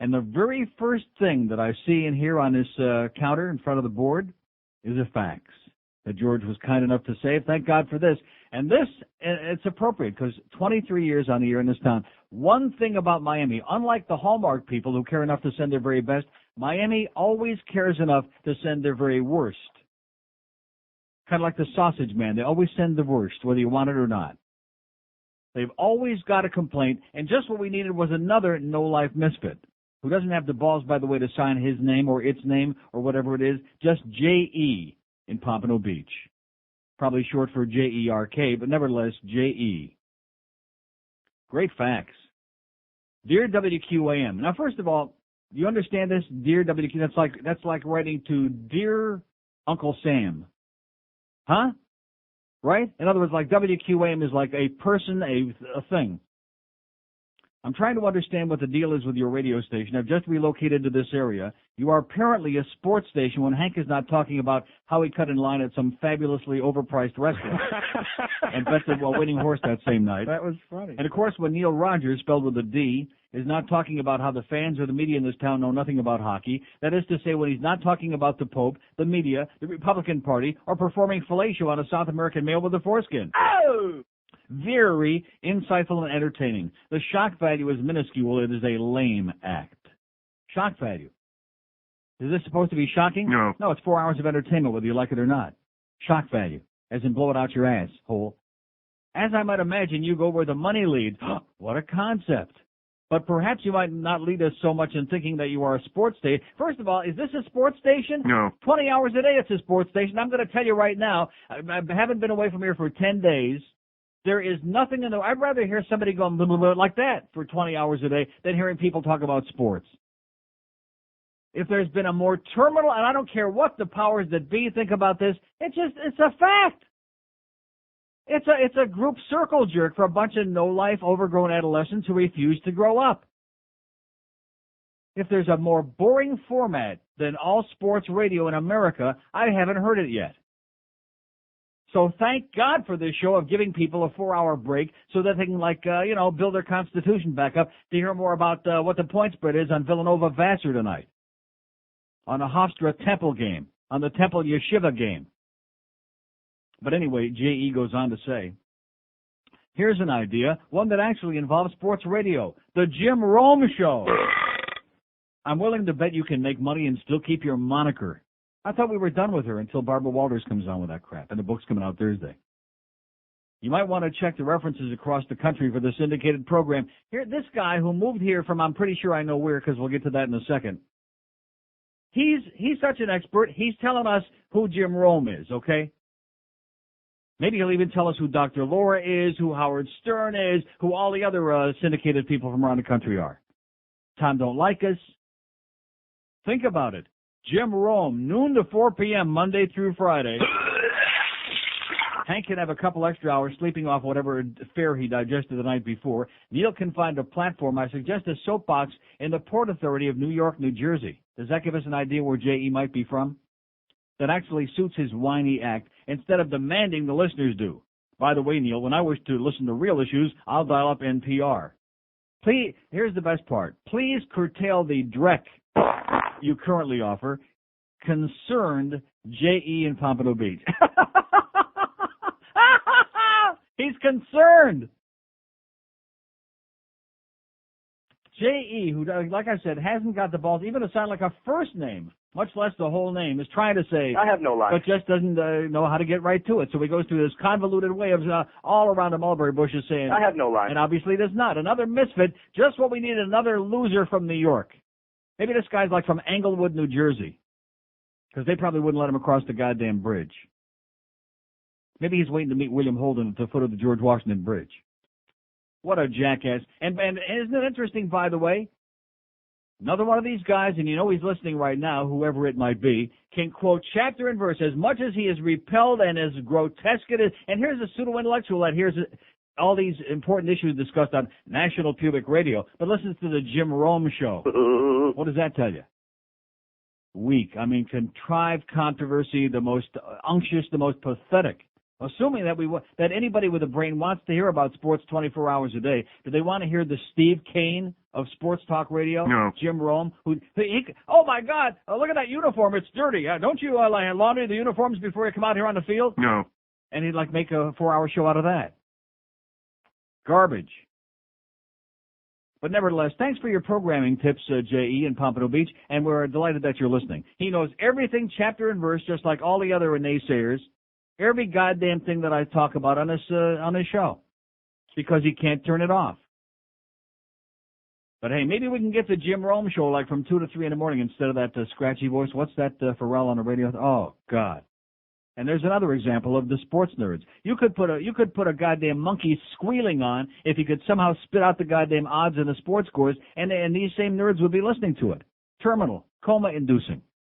And the very first thing that I see and hear on this counter in front of the board is a fax that George was kind enough to say. Thank God for this. And this, it's appropriate because 23 years on the air in this town. One thing about Miami, unlike the Hallmark people who care enough to send their very best, Miami always cares enough to send their very worst. Kind of like the sausage man. They always send the worst, whether you want it or not. They've always got a complaint, and just what we needed was another no-life misfit who doesn't have the balls, by the way, to sign his name or its name or whatever it is, just J.E. in Pompano Beach. Probably short for J-E-R-K, but nevertheless, J.E. Great facts. Dear WQAM. Now, first of all, do you understand this? Dear WQ, that's like writing to Dear Uncle Sam. Huh? Right? In other words, like WQAM is like a person, a thing. I'm trying to understand what the deal is with your radio station. I've just relocated to this area. You are apparently a sports station when Hank is not talking about how he cut in line at some fabulously overpriced restaurant and bested while winning horse that same night. That was funny. And, of course, when Neil Rogers, spelled with a D, is not talking about how the fans or the media in this town know nothing about hockey. That is to say, when he's not talking about the Pope, the media, the Republican Party, or performing fellatio on a South American male with a foreskin. Oh! Very insightful and entertaining. The shock value is minuscule. It is a lame act. Shock value. Is this supposed to be shocking? No. No, it's 4 hours of entertainment, whether you like it or not. Shock value, as in blow it out your ass hole. As I might imagine, you go where the money leads. What a concept. But perhaps you might not lead us so much in thinking that you are a sports station. First of all, is this a sports station? No. 20 hours a day it's a sports station. I'm going to tell you right now, I haven't been away from here for 10 days. There is nothing in the... I'd rather hear somebody go blah, blah, blah, like that for 20 hours a day than hearing people talk about sports. If there's been a more terminal, and I don't care what the powers that be think about this, it's a fact. It's a group circle jerk for a bunch of no-life, overgrown adolescents who refuse to grow up. If there's a more boring format than all sports radio in America, I haven't heard it yet. So thank God for this show of giving people a 4-hour break so that they can, build their constitution back up to hear more about what the point spread is on Villanova-Vassar tonight, on the Hofstra-Temple game, on the Temple-Yeshiva game. But anyway, J.E. goes on to say, here's an idea, one that actually involves sports radio, the Jim Rome Show. I'm willing to bet you can make money and still keep your moniker. I thought we were done with her until Barbara Walters comes on with that crap, and the book's coming out Thursday. You might want to check the references across the country for the syndicated program. Here, this guy who moved here from I'm pretty sure I know where, because we'll get to that in a second. He's such an expert, he's telling us who Jim Rome is, okay? Maybe he'll even tell us who Dr. Laura is, who Howard Stern is, who all the other syndicated people from around the country are. Tom don't like us. Think about it. Jim Rome, noon to 4 p.m., Monday through Friday. Hank can have a couple extra hours sleeping off whatever fare he digested the night before. Neil can find a platform. I suggest a soapbox in the Port Authority of New York, New Jersey. Does that give us an idea where J.E. might be from? That actually suits his whiny act instead of demanding the listeners do. By the way, Neil, when I wish to listen to real issues, I'll dial up NPR. Please, here's the best part. Please curtail the dreck you currently offer, concerned J.E. in Pompano Beach. He's concerned. J.E., who, like I said, hasn't got the balls even to sound like a first name, much less the whole name, is trying to say, I have no line, but just doesn't know how to get right to it. So he goes through this convoluted way of all around the mulberry bushes saying, I have no line. And obviously there's not. Another misfit, just what we need, another loser from New York. Maybe this guy's like from Englewood, New Jersey, because they probably wouldn't let him across the goddamn bridge. Maybe he's waiting to meet William Holden at the foot of the George Washington Bridge. What a jackass. And isn't it interesting, by the way? Another one of these guys, and you know he's listening right now, whoever it might be, can quote chapter and verse as much as he is repelled and as grotesque it is. And here's a pseudo-intellectual that hears all these important issues discussed on National Public Radio, but listens to the Jim Rome Show. What does that tell you? Weak. I mean, contrived controversy, the most unctuous, the most pathetic. Assuming that anybody with a brain wants to hear about sports 24 hours a day, do they want to hear the Steve Kane of sports talk radio? No. Jim Rome, oh my God, look at that uniform, it's dirty. Don't you laundry the uniforms before you come out here on the field? No. And he'd make a 4-hour show out of that. Garbage. But nevertheless, thanks for your programming tips, J.E. in Pompano Beach, and we're delighted that you're listening. He knows everything chapter and verse, just like all the other naysayers, every goddamn thing that I talk about on this show, because he can't turn it off. But hey, maybe we can get the Jim Rome show from 2 to 3 in the morning instead of that scratchy voice. What's that Pharrell on the radio? Oh, God. And there's another example of the sports nerds. You could put a goddamn monkey squealing on if you could somehow spit out the goddamn odds and the sports scores, and these same nerds would be listening to it. Terminal, coma-inducing.